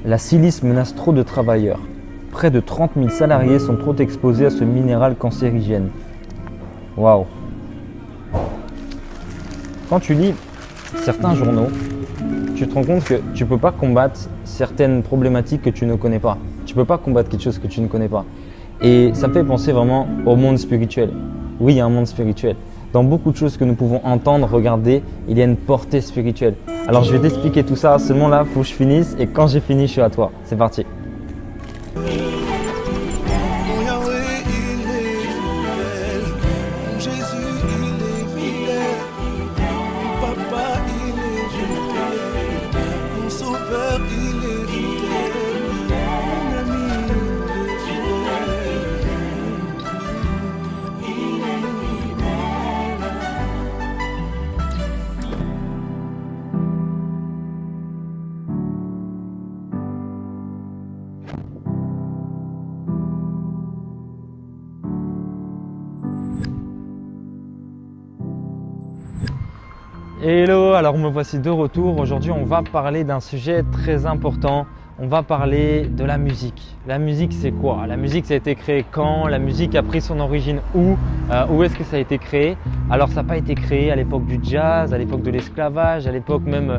La silice menace trop de travailleurs. Près de 30 000 salariés sont trop exposés à ce minéral cancérigène. Waouh! Quand tu lis certains journaux, tu te rends compte que tu ne peux pas combattre certaines problématiques que tu ne connais pas. Tu ne peux pas combattre quelque chose que tu ne connais pas. Et ça me fait penser vraiment au monde spirituel. Oui, il y a un monde spirituel. Dans beaucoup de choses que nous pouvons entendre, regarder, il y a une portée spirituelle. Alors je vais t'expliquer tout ça, seulement là, il faut que je finisse et quand j'ai fini, je suis à toi. C'est parti. Hello, alors me voici de retour. Aujourd'hui, on va parler d'un sujet très important. On va parler de la musique. La musique, c'est quoi? La musique, ça a été créé quand? La musique a pris son origine où? Où est-ce que ça a été créé? Alors, ça n'a pas été créé à l'époque du jazz, à l'époque de l'esclavage, à l'époque même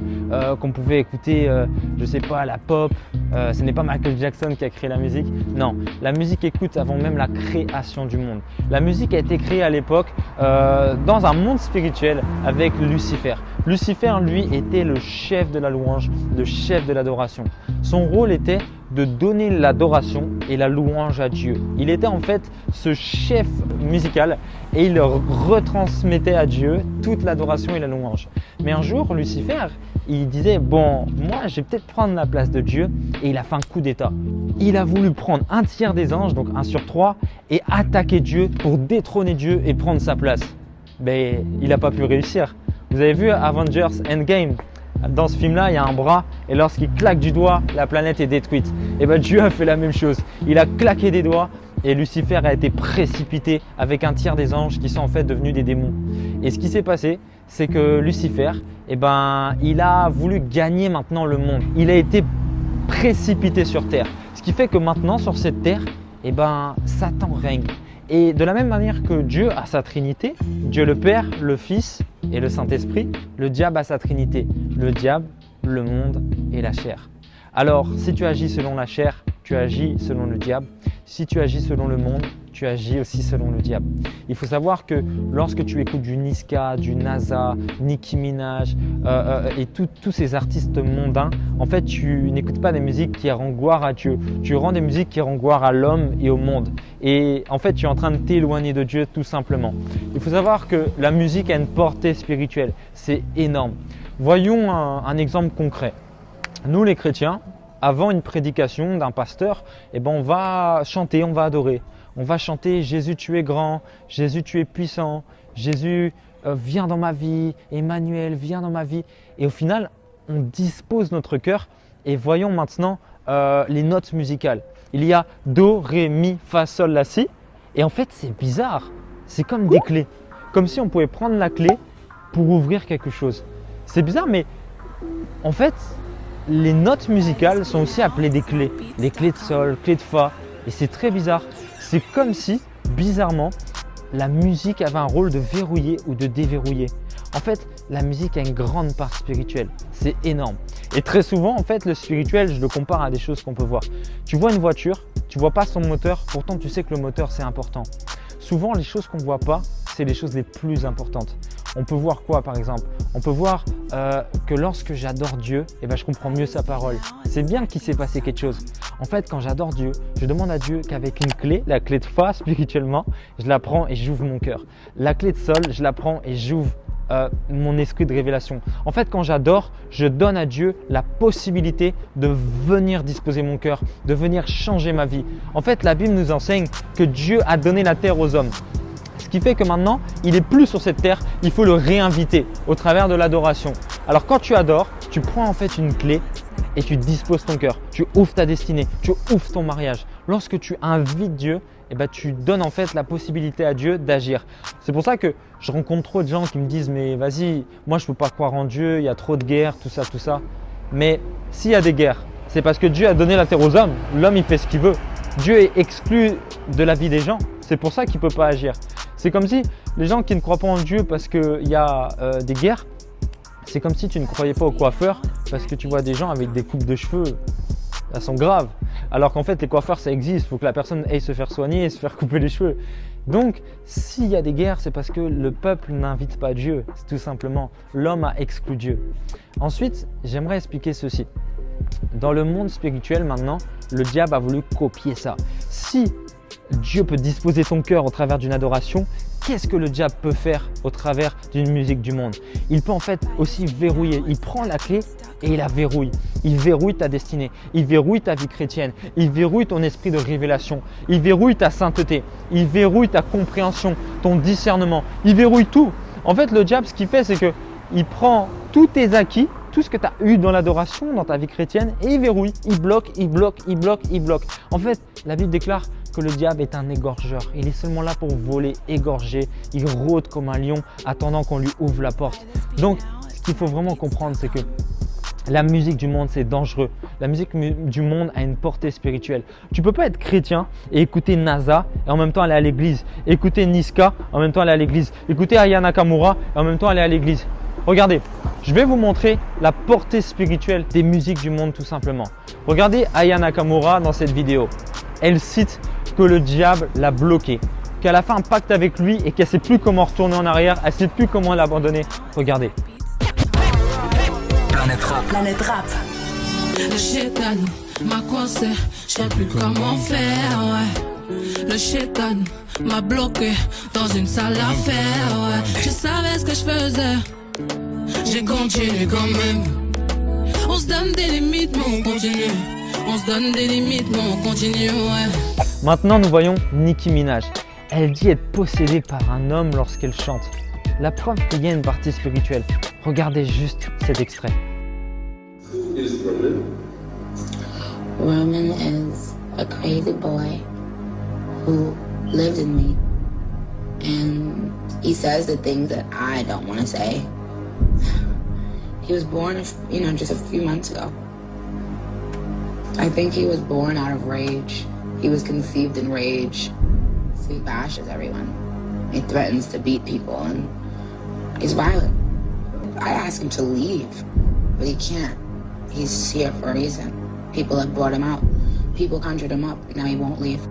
qu'on pouvait écouter, je sais pas, la pop. Ce n'est pas Michael Jackson qui a créé la musique. Non, la musique écoute avant même la création du monde. La musique a été créée à l'époque dans un monde spirituel avec Lucifer. Lucifer, lui, était le chef de la louange, le chef de l'adoration. Son rôle était de donner l'adoration et la louange à Dieu. Il était en fait ce chef musical et il retransmettait à Dieu toute l'adoration et la louange. Mais un jour, Lucifer, il disait « Bon, moi, je vais peut-être prendre la place de Dieu » et il a fait un coup d'état. Il a voulu prendre un tiers des anges, donc 1 sur 3, et attaquer Dieu pour détrôner Dieu et prendre sa place. Mais il n'a pas pu réussir. Vous avez vu Avengers Endgame? Dans ce film-là, il y a un bras et lorsqu'il claque du doigt, la planète est détruite. Et bien Dieu a fait la même chose. Il a claqué des doigts et Lucifer a été précipité avec un tiers des anges qui sont en fait devenus des démons. Et ce qui s'est passé, c'est que Lucifer, il a voulu gagner maintenant le monde. Il a été précipité sur terre. Ce qui fait que maintenant sur cette terre, Satan règne. Et de la même manière que Dieu a sa Trinité, Dieu le Père, le Fils et le Saint-Esprit, le diable a sa Trinité, le diable, le monde et la chair. Alors, si tu agis selon la chair, tu agis selon le diable. Si tu agis selon le monde, tu agis aussi selon le diable. Il faut savoir que lorsque tu écoutes du Niska, du NASA, Nicki Minaj et tous ces artistes mondains, en fait, tu n'écoutes pas des musiques qui rendent gloire à Dieu. Tu rends des musiques qui rendent gloire à l'homme et au monde. Et en fait, tu es en train de t'éloigner de Dieu tout simplement. Il faut savoir que la musique a une portée spirituelle. C'est énorme. Voyons un exemple concret. Nous, les chrétiens, avant une prédication d'un pasteur, on va chanter, on va adorer. On va chanter « Jésus, tu es grand, Jésus, tu es puissant, Jésus, viens dans ma vie, Emmanuel, viens dans ma vie ». Et au final, on dispose notre cœur et voyons maintenant les notes musicales. Il y a Do, Ré, Mi, Fa, Sol, La, Si. Et en fait, c'est bizarre. C'est comme des clés. Comme si on pouvait prendre la clé pour ouvrir quelque chose. C'est bizarre, mais en fait, les notes musicales sont aussi appelées des clés. Les clés de Sol, clés de Fa. Et c'est très bizarre. C'est comme si, bizarrement, la musique avait un rôle de verrouiller ou de déverrouiller. En fait, la musique a une grande part spirituelle. C'est énorme. Et très souvent, en fait, le spirituel, je le compare à des choses qu'on peut voir. Tu vois une voiture, tu ne vois pas son moteur, pourtant tu sais que le moteur, c'est important. Souvent, les choses qu'on ne voit pas, c'est les choses les plus importantes. On peut voir quoi par exemple? On peut voir que lorsque j'adore Dieu, je comprends mieux sa parole. C'est bien qu'il s'est passé quelque chose. En fait, quand j'adore Dieu, je demande à Dieu qu'avec une clé, la clé de Fa spirituellement, je la prends et j'ouvre mon cœur. La clé de Sol, je la prends et j'ouvre mon esprit de révélation. En fait, quand j'adore, je donne à Dieu la possibilité de venir disposer mon cœur, de venir changer ma vie. En fait, la Bible nous enseigne que Dieu a donné la terre aux hommes. Ce qui fait que maintenant, il n'est plus sur cette terre, il faut le réinviter au travers de l'adoration. Alors quand tu adores, tu prends en fait une clé et tu disposes ton cœur, tu ouvres ta destinée, tu ouvres ton mariage. Lorsque tu invites Dieu, eh ben, tu donnes en fait la possibilité à Dieu d'agir. C'est pour ça que je rencontre trop de gens qui me disent mais vas-y, moi je ne peux pas croire en Dieu, il y a trop de guerres, tout ça, tout ça. Mais s'il y a des guerres, c'est parce que Dieu a donné la terre aux hommes. L'homme il fait ce qu'il veut. Dieu est exclu de la vie des gens. C'est pour ça qu'il ne peut pas agir. C'est comme si les gens qui ne croient pas en Dieu parce qu'il y a des guerres, c'est comme si tu ne croyais pas au coiffeur parce que tu vois des gens avec des coupes de cheveux, elles sont graves. Alors qu'en fait, les coiffeurs, ça existe. Il faut que la personne aille se faire soigner et se faire couper les cheveux. Donc, s'il y a des guerres, c'est parce que le peuple n'invite pas Dieu. C'est tout simplement, l'homme a exclu Dieu. Ensuite, j'aimerais expliquer ceci. Dans le monde spirituel maintenant, le diable a voulu copier ça. Si Dieu peut disposer ton cœur au travers d'une adoration, qu'est-ce que le diable peut faire au travers d'une musique du monde? Il peut en fait aussi verrouiller. Il prend la clé et il la verrouille. Il verrouille ta destinée, il verrouille ta vie chrétienne, il verrouille ton esprit de révélation, il verrouille ta sainteté, il verrouille ta compréhension, ton discernement, il verrouille tout. En fait, le diable, ce qu'il fait, c'est qu'il prend tous tes acquis, tout ce que tu as eu dans l'adoration, dans ta vie chrétienne, et il verrouille, il bloque, il bloque, il bloque, il bloque. En fait, la Bible déclare que le diable est un égorgeur. Il est seulement là pour voler, égorger. Il rôde comme un lion, attendant qu'on lui ouvre la porte. Donc, ce qu'il faut vraiment comprendre, c'est que la musique du monde, c'est dangereux. La musique du monde a une portée spirituelle. Tu ne peux pas être chrétien et écouter NASA et en même temps aller à l'église. Écouter Niska et en même temps aller à l'église. Écouter Aya Nakamura et en même temps aller à l'église. Regardez, je vais vous montrer la portée spirituelle des musiques du monde tout simplement. Regardez Aya Nakamura dans cette vidéo. Elle cite que le diable l'a bloquée, qu'elle a fait un pacte avec lui et qu'elle ne sait plus comment retourner en arrière, elle ne sait plus comment l'abandonner. Regardez. Planète Rap. Le chétan m'a coincé, je sais plus comment faire, ouais. Le chétan m'a bloqué dans une salle d'affaires, ouais. Je savais ce que je faisais, j'ai continué quand même. On se donne des limites, mais on continue. On se donne des limites, mais on continue, ouais. Maintenant, nous voyons Nicki Minaj. Elle dit être possédée par un homme lorsqu'elle chante. La preuve qu'il y a une partie spirituelle. Regardez juste cet extrait. Roman is a crazy boy who lived in me, and he says the things that I don't want to say. He was born, just a few months ago. I think he was born out of rage. He was conceived in rage. He bashes everyone. He threatens to beat people, and he's violent. I ask him to leave, but he can't. He's here for a reason. People have brought him out. People conjured him up, and now he won't leave.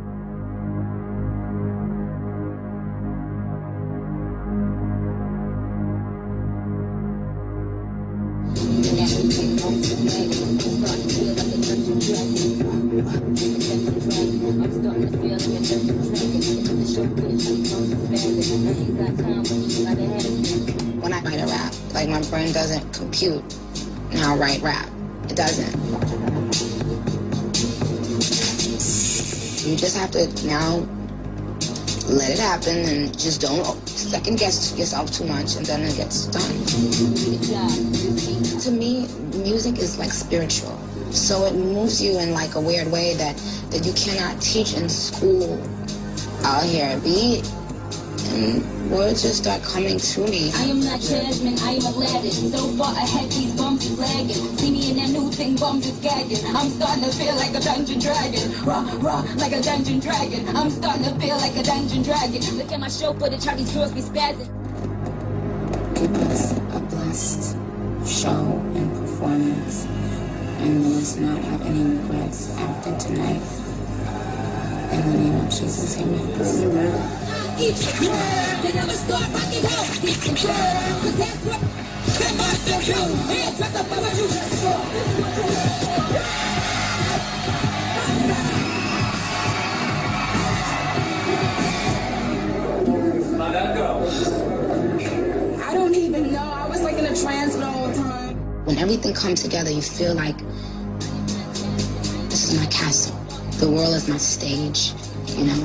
When I write a rap, like my brain doesn't compute now write rap. It doesn't. You just have to now let it happen and just don't second guess yourself too much, and then it gets done. To me, music is like spiritual. So it moves you in like a weird way that you cannot teach in school. I'll hear a beat and words just start coming to me. I am not Jasmine, I am Aladdin. So far ahead, these bums is lagging. See me in that new thing, bums is gagging. I'm starting to feel like a dungeon dragon. Raw, raw, like a dungeon dragon. I'm starting to feel like a dungeon dragon. Look at my show for the chart, these girls be spazzing. It was a blessed show and performance, and let's not have any regrets after tonight. In the name of Jesus, amen. Each time, they never start rocking out. Each time, 'cause that's what that monster do. Hands up above you. I don't even know. I was like in a trance the whole time. When everything comes together, you feel like this is my castle. The world is my stage, you know?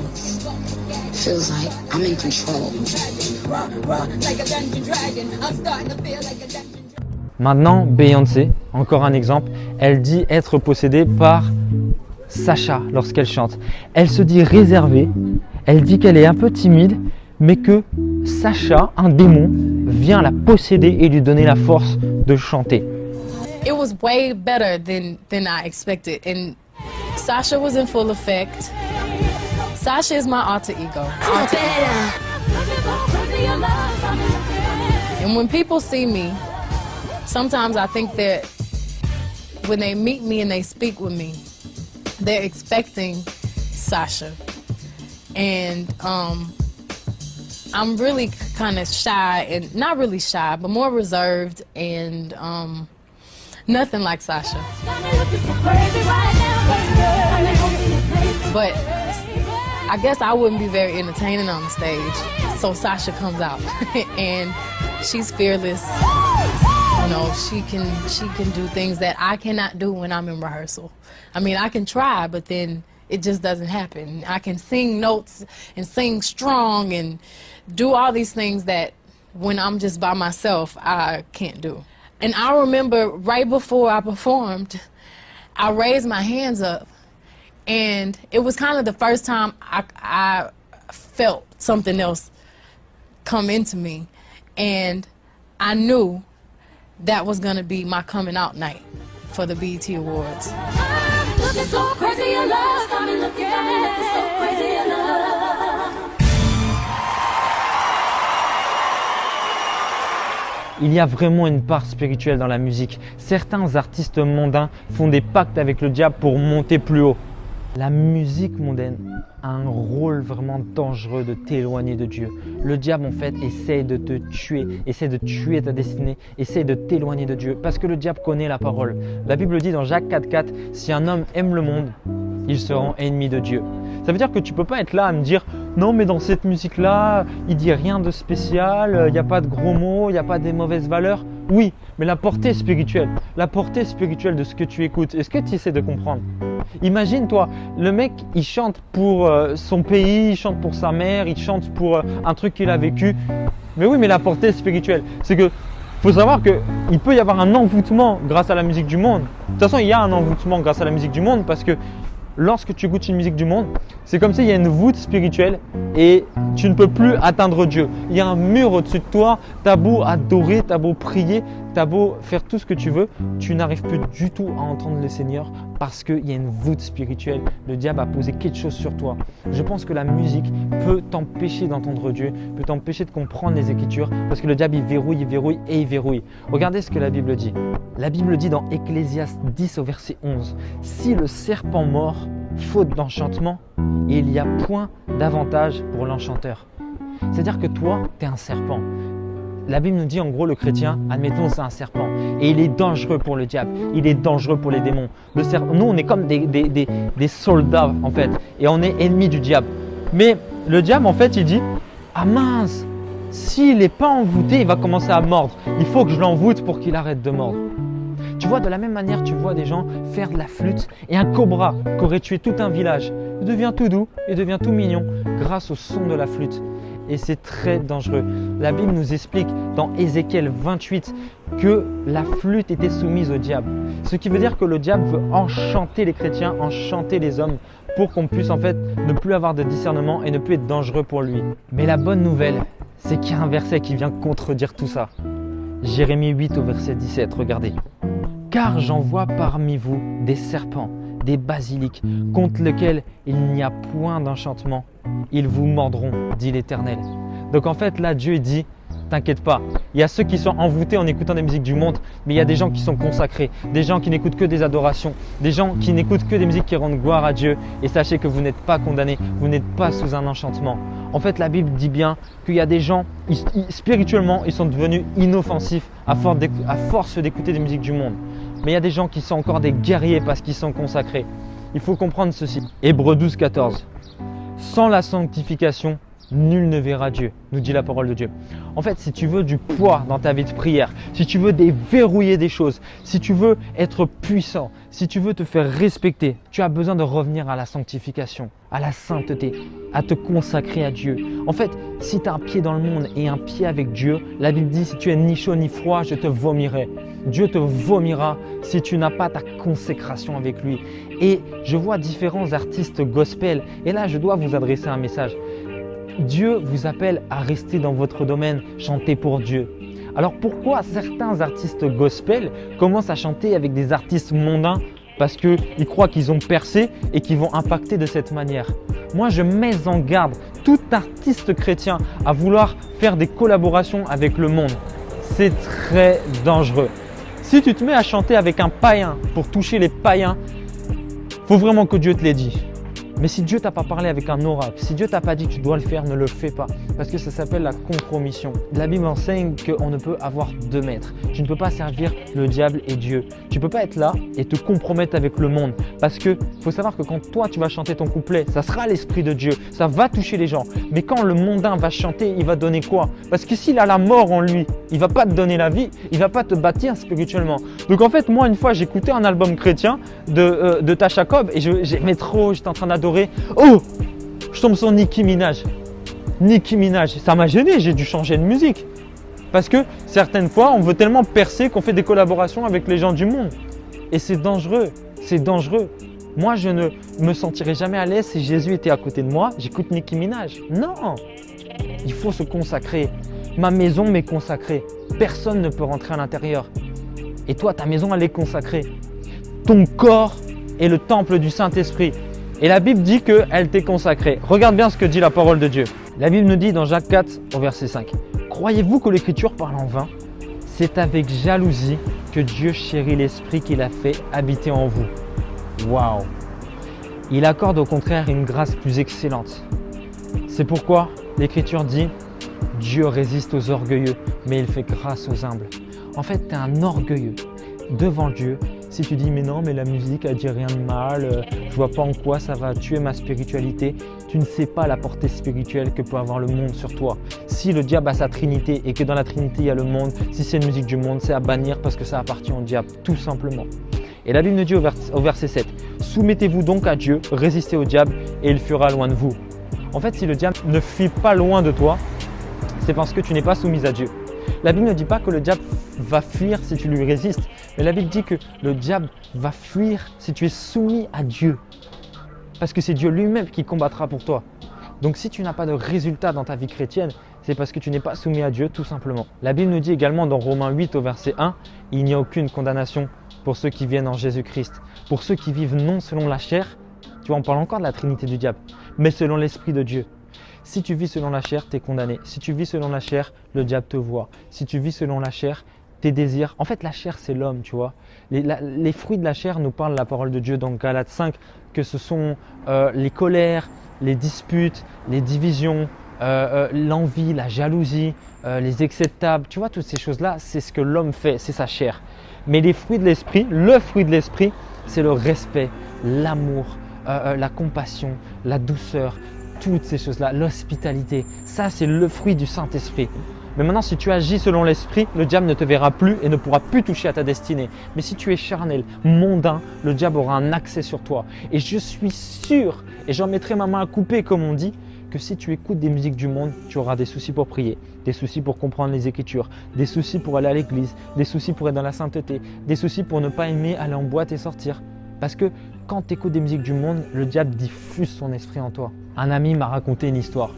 It feels like I'm in control. Maintenant, Beyoncé, encore un exemple, elle dit être possédée par Sacha lorsqu'elle chante. Elle se dit réservée, elle dit qu'elle est un peu timide, mais que Sacha, un démon, vient la posséder et lui donner la force de chanter. It was way better than I expected, and Sasha was in full effect. Sasha is my alter ego. And when people see me, sometimes I think that when they meet me and they speak with me, they're expecting Sasha. And I'm really kind of shy, and not really shy, but more reserved, and nothing like Sasha. But I guess I wouldn't be very entertaining on the stage, so Sasha comes out, and she's fearless. You know, she can do things that I cannot do when I'm in rehearsal. I mean, I can try, but then it just doesn't happen. I can sing notes and sing strong and do all these things that when I'm just by myself, I can't do. And I remember right before I performed, I raised my hands up, and it was kind of the first time I felt something else come into me, and I knew that was gonna be my coming out night for the BET Awards. Looking so crazy in love, got me looking so crazy in love. Il y a vraiment une part spirituelle dans la musique. Certains artistes mondains font des pactes avec le diable pour monter plus haut. La musique mondaine a un rôle vraiment dangereux de t'éloigner de Dieu. Le diable en fait essaye de te tuer, essaye de tuer ta destinée, essaye de t'éloigner de Dieu parce que le diable connaît la parole. La Bible dit dans Jacques 4,4, si un homme aime le monde, il se rend ennemi de Dieu. Ça veut dire que tu ne peux pas être là à me dire non mais dans cette musique-là, il dit rien de spécial, il n'y a pas de gros mots, il n'y a pas des mauvaises valeurs. Oui, mais la portée spirituelle de ce que tu écoutes, est-ce que tu essaies de comprendre? Imagine toi, le mec il chante pour son pays, il chante pour sa mère, il chante pour un truc qu'il a vécu. Mais oui, mais la portée spirituelle, c'est que faut savoir qu'il peut y avoir un envoûtement grâce à la musique du monde. De toute façon, il y a un envoûtement grâce à la musique du monde parce que lorsque tu écoutes une musique du monde, c'est comme s'il y a une voûte spirituelle et tu ne peux plus atteindre Dieu. Il y a un mur au-dessus de toi, tu as beau adorer, tu as beau prier, tu as beau faire tout ce que tu veux, tu n'arrives plus du tout à entendre le Seigneur parce qu'il y a une voûte spirituelle. Le diable a posé quelque chose sur toi. Je pense que la musique peut t'empêcher d'entendre Dieu, peut t'empêcher de comprendre les Écritures parce que le diable il verrouille. Regardez ce que la Bible dit. La Bible dit dans Ecclésiaste 10 au verset 11, « Si le serpent mord, faute d'enchantement, il n'y a point d'avantage pour l'enchanteur. » C'est-à-dire que toi, tu es un serpent. La Bible nous dit en gros le chrétien, admettons c'est un serpent et il est dangereux pour le diable, il est dangereux pour les démons. Nous on est comme des soldats en fait et on est ennemis du diable. Mais le diable en fait il dit ah mince, s'il n'est pas envoûté il va commencer à mordre, il faut que je l'envoûte pour qu'il arrête de mordre. Tu vois, de la même manière, tu vois des gens faire de la flûte et un cobra qui aurait tué tout un village, il devient tout doux et devient tout mignon grâce au son de la flûte. Et c'est très dangereux. La Bible nous explique dans Ézéchiel 28 que la flûte était soumise au diable. Ce qui veut dire que le diable veut enchanter les chrétiens, enchanter les hommes pour qu'on puisse en fait ne plus avoir de discernement et ne plus être dangereux pour lui. Mais la bonne nouvelle, c'est qu'il y a un verset qui vient contredire tout ça. Jérémie 8 au verset 17, regardez. « Car j'envoie parmi vous des serpents, des basiliques, contre lesquels il n'y a point d'enchantement. Ils vous mordront, dit l'Éternel. » Donc en fait, là, Dieu dit, t'inquiète pas, il y a ceux qui sont envoûtés en écoutant des musiques du monde, mais il y a des gens qui sont consacrés, des gens qui n'écoutent que des adorations, des gens qui n'écoutent que des musiques qui rendent gloire à Dieu. Et sachez que vous n'êtes pas condamnés, vous n'êtes pas sous un enchantement. En fait, la Bible dit bien qu'il y a des gens, spirituellement, ils sont devenus inoffensifs à force d'écouter des musiques du monde. Mais il y a des gens qui sont encore des guerriers parce qu'ils sont consacrés. Il faut comprendre ceci. Hébreux 12, 14. Sans la sanctification, nul ne verra Dieu, nous dit la parole de Dieu. En fait, si tu veux du poids dans ta vie de prière, si tu veux déverrouiller des choses, si tu veux être puissant, si tu veux te faire respecter, tu as besoin de revenir à la sanctification, à la sainteté, à te consacrer à Dieu. En fait, si tu as un pied dans le monde et un pied avec Dieu, la Bible dit si tu es ni chaud ni froid, je te vomirai. Dieu te vomira si tu n'as pas ta consécration avec lui. Et je vois différents artistes gospel et là je dois vous adresser un message. Dieu vous appelle à rester dans votre domaine, chanter pour Dieu. Alors pourquoi certains artistes gospel commencent à chanter avec des artistes mondains? Parce qu'ils croient qu'ils ont percé et qu'ils vont impacter de cette manière. Moi, je mets en garde tout artiste chrétien à vouloir faire des collaborations avec le monde. C'est très dangereux. Si tu te mets à chanter avec un païen pour toucher les païens, il faut vraiment que Dieu te l'ait dit. Mais si Dieu t'a pas parlé avec un oracle, si Dieu t'a pas dit que tu dois le faire, ne le fais pas. Parce que ça s'appelle la compromission. La Bible enseigne qu'on ne peut avoir deux maîtres. Tu ne peux pas servir le diable et Dieu. Tu ne peux pas être là et te compromettre avec le monde. Parce que faut savoir que quand toi tu vas chanter ton couplet, ça sera l'esprit de Dieu. Ça va toucher les gens. Mais quand le mondain va chanter, il va donner quoi? Parce que s'il a la mort en lui, il va pas te donner la vie, il va pas te bâtir spirituellement. Donc en fait, moi une fois j'écoutais un album chrétien de Tasha Cobb et j'aimais trop, j'étais en train d'adorer. Oh, je tombe sur Nicki Minaj. Nicki Minaj, ça m'a gêné, j'ai dû changer de musique. Parce que certaines fois, on veut tellement percer qu'on fait des collaborations avec les gens du monde. Et c'est dangereux, c'est dangereux. Moi, je ne me sentirais jamais à l'aise si Jésus était à côté de moi, j'écoute Nicki Minaj. Non, il faut se consacrer. Ma maison m'est consacrée. Personne ne peut rentrer à l'intérieur. Et toi, ta maison, elle est consacrée. Ton corps est le temple du Saint-Esprit. Et la Bible dit qu'elle t'est consacrée. Regarde bien ce que dit la parole de Dieu. La Bible nous dit dans Jacques 4 au verset 5. Croyez-vous que l'Écriture parle en vain? C'est avec jalousie que Dieu chérit l'Esprit qu'il a fait habiter en vous. Waouh! Il accorde au contraire une grâce plus excellente. C'est pourquoi l'Écriture dit Dieu résiste aux orgueilleux, mais il fait grâce aux humbles. En fait, tu es un orgueilleux devant Dieu. Si tu dis mais non, mais la musique elle dit rien de mal, je vois pas en quoi ça va tuer ma spiritualité, tu ne sais pas la portée spirituelle que peut avoir le monde sur toi. Si le diable a sa trinité et que dans la trinité il y a le monde, si c'est une musique du monde, c'est à bannir parce que ça appartient au diable, tout simplement. Et la Bible nous dit au verset 7, soumettez-vous donc à Dieu, résistez au diable et il fuira loin de vous. En fait, si le diable ne fuit pas loin de toi, c'est parce que tu n'es pas soumise à Dieu. La Bible ne dit pas que le diable va fuir si tu lui résistes, mais la Bible dit que le diable va fuir si tu es soumis à Dieu. Parce que c'est Dieu lui-même qui combattra pour toi. Donc si tu n'as pas de résultat dans ta vie chrétienne, c'est parce que tu n'es pas soumis à Dieu tout simplement. La Bible nous dit également dans Romains 8 au verset 1, il n'y a aucune condamnation pour ceux qui viennent en Jésus-Christ. Pour ceux qui vivent non selon la chair, tu vois, on parle encore de la trinité du diable, mais selon l'Esprit de Dieu. Si tu vis selon la chair, tu es condamné. Si tu vis selon la chair, le diable te voit. Si tu vis selon la chair, tes désirs. En fait, la chair, c'est l'homme, tu vois. Les fruits de la chair nous parlent la parole de Dieu dans Galates 5, que ce sont les colères, les disputes, les divisions, l'envie, la jalousie, les excès de table. Tu vois, toutes ces choses-là, c'est ce que l'homme fait, c'est sa chair. Mais les fruits de l'esprit, le fruit de l'esprit, c'est le respect, l'amour, la compassion, la douceur, toutes ces choses-là, l'hospitalité. Ça, c'est le fruit du Saint-Esprit. Mais maintenant, si tu agis selon l'esprit, le diable ne te verra plus et ne pourra plus toucher à ta destinée. Mais si tu es charnel, mondain, le diable aura un accès sur toi. Et je suis sûr, et j'en mettrai ma main à couper comme on dit, que si tu écoutes des musiques du monde, tu auras des soucis pour prier, des soucis pour comprendre les Écritures, des soucis pour aller à l'église, des soucis pour être dans la sainteté, des soucis pour ne pas aimer aller en boîte et sortir. Parce que quand tu écoutes des musiques du monde, le diable diffuse son esprit en toi. Un ami m'a raconté une histoire.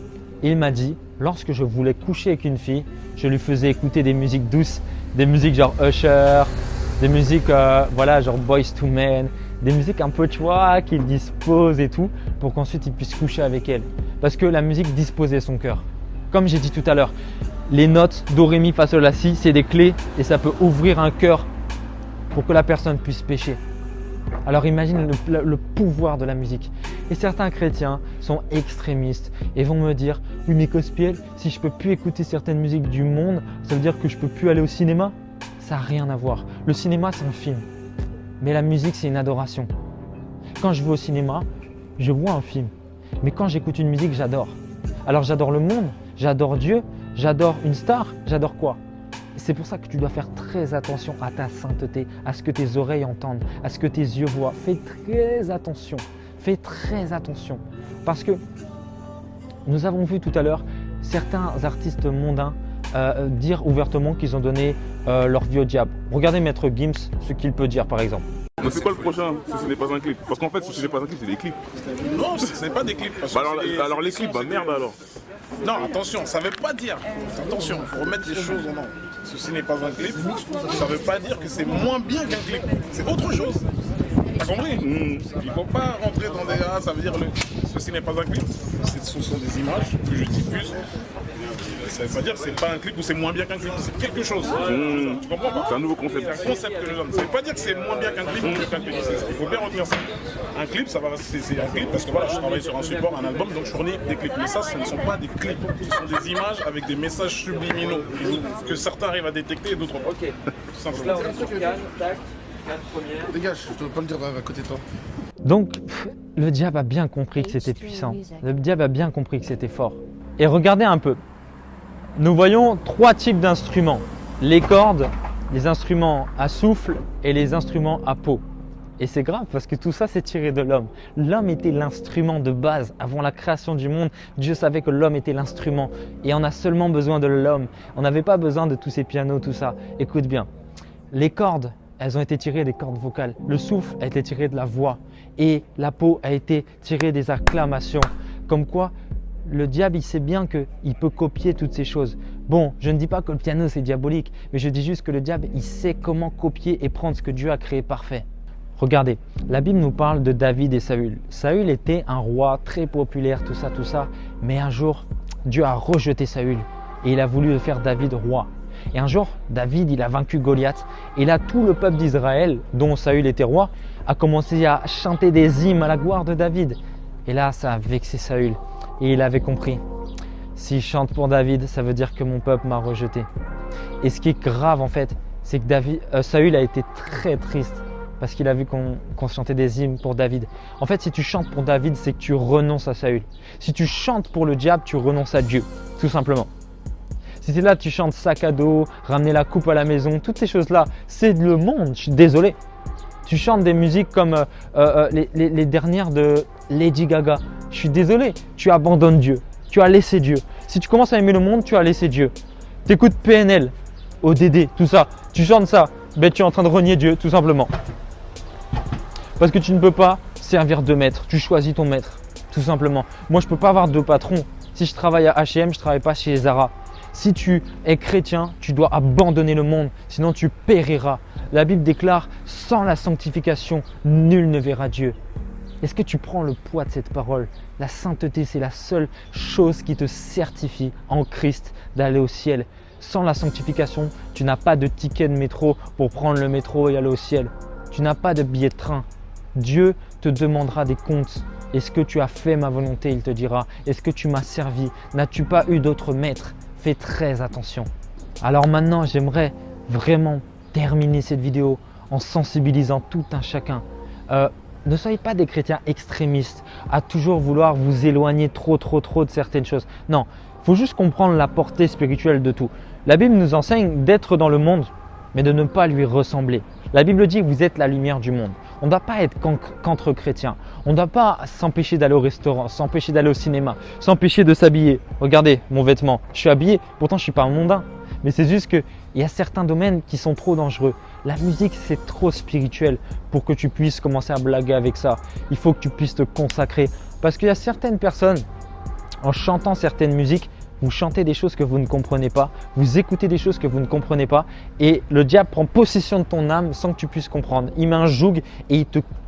Il m'a dit, lorsque je voulais coucher avec une fille, je lui faisais écouter des musiques douces, des musiques genre Usher, des musiques genre Boyz II Men, des musiques un peu, tu vois, qu'il dispose et tout, pour qu'ensuite il puisse coucher avec elle. Parce que la musique disposait son cœur. Comme j'ai dit tout à l'heure, les notes Do, Ré, Mi, Fa, Sol, La, Si, c'est des clés et ça peut ouvrir un cœur pour que la personne puisse pécher. Alors imagine le pouvoir de la musique. Et certains chrétiens sont extrémistes et vont me dire « Oui mais Cospiel, si je ne peux plus écouter certaines musiques du monde, ça veut dire que je ne peux plus aller au cinéma ?» Ça n'a rien à voir. Le cinéma, c'est un film. Mais la musique, c'est une adoration. Quand je vais au cinéma, je vois un film. Mais quand j'écoute une musique, j'adore. Alors j'adore le monde, j'adore Dieu, j'adore une star, j'adore quoi? C'est pour ça que tu dois faire très attention à ta sainteté, à ce que tes oreilles entendent, à ce que tes yeux voient. Fais très attention, fais très attention. Parce que nous avons vu tout à l'heure certains artistes mondains dire ouvertement qu'ils ont donné leur vie au diable. Regardez Maître Gims, ce qu'il peut dire par exemple. Mais c'est quoi le prochain si ce n'est pas un clip? Parce qu'en fait, si ce n'est pas un clip, c'est des clips. Non, ce n'est pas des clips. Parce Bah que alors les clips, bah merde alors. Non, attention, ça veut pas dire. Attention, il faut remettre les choses en ordre. Ceci n'est pas un clip, ça veut pas dire que c'est moins bien qu'un clip. C'est autre chose. T'as compris? Il faut pas rentrer dans des gars, ça veut dire ceci n'est pas un clip. Ce sont des images que je diffuse. Ça veut pas dire que c'est pas un clip ou c'est moins bien qu'un clip. C'est quelque chose. Tu comprends pas? C'est un nouveau concept. C'est un concept que je donne. Ça veut pas dire que c'est moins bien qu'un clip ou mieux qu'un clip. Il faut bien retenir ça. Un clip, c'est un clip parce que voilà, je travaille sur un support, un album, donc je fournis des clips. Mais ça, ce ne sont pas des clips. Ce sont des images avec des messages subliminaux que certains arrivent à détecter et d'autres pas. Ok. Tout simplement. Dégage, je ne peux pas le dire à côté de toi. Donc, le diable a bien compris que c'était puissant. Le diable a bien compris que c'était fort. Et regardez un peu. Nous voyons 3 types d'instruments. Les cordes, les instruments à souffle et les instruments à peau. Et c'est grave parce que tout ça, c'est tiré de l'homme. L'homme était l'instrument de base. Avant la création du monde, Dieu savait que l'homme était l'instrument. Et on a seulement besoin de l'homme. On n'avait pas besoin de tous ces pianos, tout ça. Écoute bien. Les cordes, elles ont été tirées des cordes vocales. Le souffle a été tiré de la voix. Et la peau a été tirée des acclamations. Comme quoi, le diable, il sait bien qu'il peut copier toutes ces choses. Bon, je ne dis pas que le piano, c'est diabolique. Mais je dis juste que le diable, il sait comment copier et prendre ce que Dieu a créé parfait. Regardez, la Bible nous parle de David et Saül. Saül était un roi très populaire, tout ça. Mais un jour, Dieu a rejeté Saül et il a voulu faire David roi. Et un jour, David, il a vaincu Goliath. Et là, tout le peuple d'Israël, dont Saül était roi, a commencé à chanter des hymnes à la gloire de David. Et là, ça a vexé Saül. Et il avait compris. Si je chante pour David, ça veut dire que mon peuple m'a rejeté. Et ce qui est grave en fait, c'est que Saül a été très triste parce qu'il a vu qu'on chantait des hymnes pour David. En fait, si tu chantes pour David, c'est que tu renonces à Saül. Si tu chantes pour le diable, tu renonces à Dieu, tout simplement. Si tu es là, tu chantes sac à dos, ramener la coupe à la maison, toutes ces choses-là, c'est le monde, je suis désolé. Tu chantes des musiques comme les dernières de Lady Gaga. Je suis désolé, tu abandonnes Dieu, tu as laissé Dieu. Si tu commences à aimer le monde, tu as laissé Dieu. Tu écoutes PNL, ODD, tout ça, tu chantes ça, ben tu es en train de renier Dieu, tout simplement. Parce que tu ne peux pas servir de maître, tu choisis ton maître, tout simplement. Moi, je ne peux pas avoir deux patrons. Si je travaille à H&M, je ne travaille pas chez Zara. Si tu es chrétien, tu dois abandonner le monde, sinon tu périras. La Bible déclare, sans la sanctification, nul ne verra Dieu. Est-ce que tu prends le poids de cette parole? La sainteté, c'est la seule chose qui te certifie en Christ d'aller au ciel. Sans la sanctification, tu n'as pas de ticket de métro pour prendre le métro et aller au ciel. Tu n'as pas de billet de train. Dieu te demandera des comptes. Est-ce que tu as fait ma volonté? Il te dira. Est-ce que tu m'as servi? N'as-tu pas eu d'autres maîtres? Fais très attention. Alors maintenant, j'aimerais vraiment terminer cette vidéo en sensibilisant tout un chacun. Ne soyez pas des chrétiens extrémistes à toujours vouloir vous éloigner trop de certaines choses. Non, il faut juste comprendre la portée spirituelle de tout. La Bible nous enseigne d'être dans le monde, mais de ne pas lui ressembler. La Bible dit que vous êtes la lumière du monde. On ne doit pas être qu'entre chrétiens. On ne doit pas s'empêcher d'aller au restaurant, s'empêcher d'aller au cinéma, s'empêcher de s'habiller. Regardez mon vêtement, je suis habillé, pourtant je ne suis pas un mondain. Mais c'est juste qu'il y a certains domaines qui sont trop dangereux. La musique, c'est trop spirituel pour que tu puisses commencer à blaguer avec ça. Il faut que tu puisses te consacrer. Parce qu'il y a certaines personnes, en chantant certaines musiques, vous chantez des choses que vous ne comprenez pas, vous écoutez des choses que vous ne comprenez pas et le diable prend possession de ton âme sans que tu puisses comprendre. Il met un joug et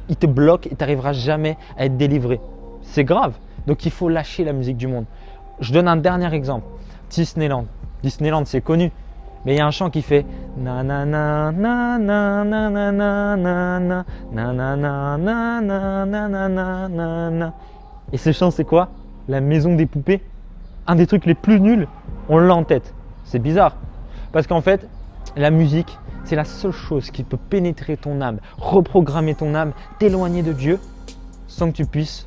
il te bloque et tu n'arriveras jamais à être délivré. C'est grave. Donc il faut lâcher la musique du monde. Je donne un dernier exemple. Disneyland. Disneyland, c'est connu. Mais il y a un chant qui fait na na na na na na na na na na na na na na na na na na. Et ce chant, c'est quoi? La maison des poupées. Un des trucs les plus nuls, on l'a en tête. C'est bizarre. Parce qu'en fait, la musique, c'est la seule chose qui peut pénétrer ton âme, reprogrammer ton âme, t'éloigner de Dieu sans que tu puisses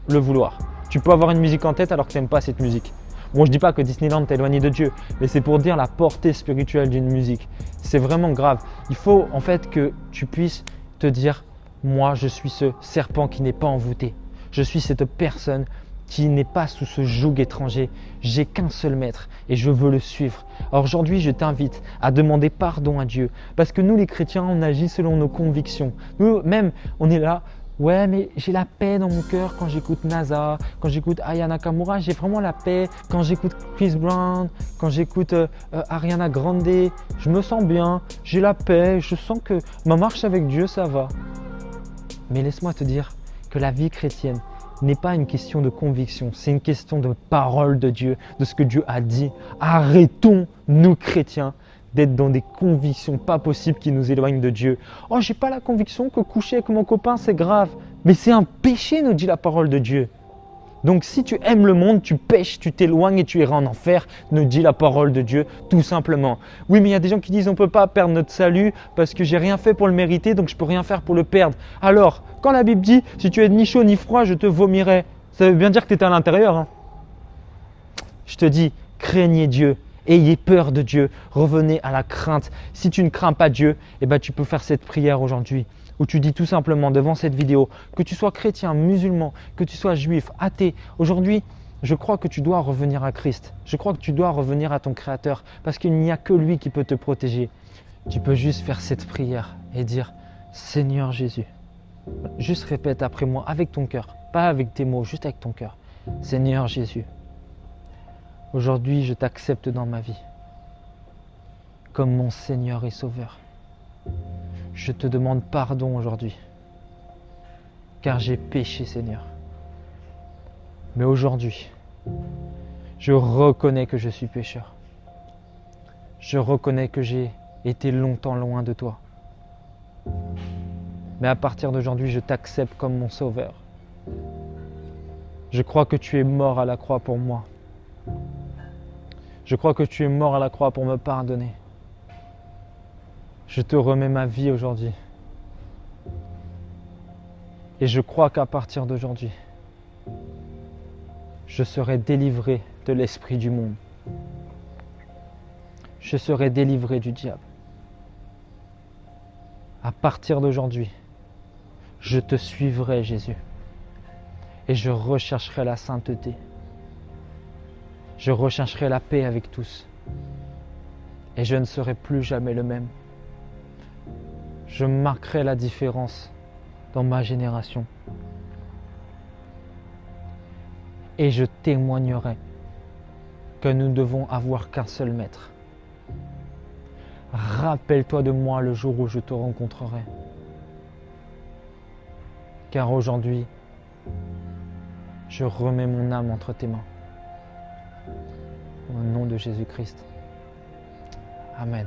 le vouloir. Tu peux avoir une musique en tête alors que tu n'aimes pas cette musique. Bon, je ne dis pas que Disneyland t'a éloigné de Dieu, mais c'est pour dire la portée spirituelle d'une musique. C'est vraiment grave. Il faut en fait que tu puisses te dire, moi je suis ce serpent qui n'est pas envoûté. Je suis cette personne qui n'est pas sous ce joug étranger. J'ai qu'un seul maître et je veux le suivre. Alors aujourd'hui, je t'invite à demander pardon à Dieu. Parce que nous, les chrétiens, on agit selon nos convictions. Nous-mêmes, on est là. Ouais, mais j'ai la paix dans mon cœur quand j'écoute NASA, quand j'écoute Aya Nakamura, j'ai vraiment la paix. Quand j'écoute Chris Brown, quand j'écoute Ariana Grande, je me sens bien, j'ai la paix, je sens que ma marche avec Dieu, ça va. Mais laisse-moi te dire que la vie chrétienne n'est pas une question de conviction, c'est une question de parole de Dieu, de ce que Dieu a dit. Arrêtons, nous chrétiens, d'être dans des convictions pas possibles qui nous éloignent de Dieu. Oh, j'ai pas la conviction que coucher avec mon copain, c'est grave. Mais c'est un péché, nous dit la parole de Dieu. Donc si tu aimes le monde, tu pèches, tu t'éloignes et tu iras en enfer, nous dit la parole de Dieu, tout simplement. Oui, mais il y a des gens qui disent on ne peut pas perdre notre salut parce que j'ai rien fait pour le mériter, donc je ne peux rien faire pour le perdre. Alors, quand la Bible dit si tu es ni chaud ni froid, je te vomirai, ça veut bien dire que tu étais à l'intérieur. Hein. Je te dis, craignez Dieu. Ayez peur de Dieu, revenez à la crainte. Si tu ne crains pas Dieu, eh ben, tu peux faire cette prière aujourd'hui où tu dis tout simplement devant cette vidéo, que tu sois chrétien, musulman, que tu sois juif, athée. Aujourd'hui, je crois que tu dois revenir à Christ. Je crois que tu dois revenir à ton Créateur parce qu'il n'y a que lui qui peut te protéger. Tu peux juste faire cette prière et dire Seigneur Jésus. Juste répète après moi avec ton cœur, pas avec tes mots, juste avec ton cœur. Seigneur Jésus. Aujourd'hui, je t'accepte dans ma vie comme mon Seigneur et Sauveur. Je te demande pardon aujourd'hui, car j'ai péché, Seigneur. Mais aujourd'hui, je reconnais que je suis pécheur. Je reconnais que j'ai été longtemps loin de toi. Mais à partir d'aujourd'hui, je t'accepte comme mon Sauveur. Je crois que tu es mort à la croix pour moi. Je crois que tu es mort à la croix pour me pardonner. Je te remets ma vie aujourd'hui. Et je crois qu'à partir d'aujourd'hui, je serai délivré de l'esprit du monde. Je serai délivré du diable. À partir d'aujourd'hui, je te suivrai, Jésus. Et je rechercherai la sainteté. Je rechercherai la paix avec tous. Et je ne serai plus jamais le même. Je marquerai la différence dans ma génération. Et je témoignerai que nous ne devons avoir qu'un seul maître. Rappelle-toi de moi le jour où je te rencontrerai. Car aujourd'hui, je remets mon âme entre tes mains. Au nom de Jésus-Christ. Amen.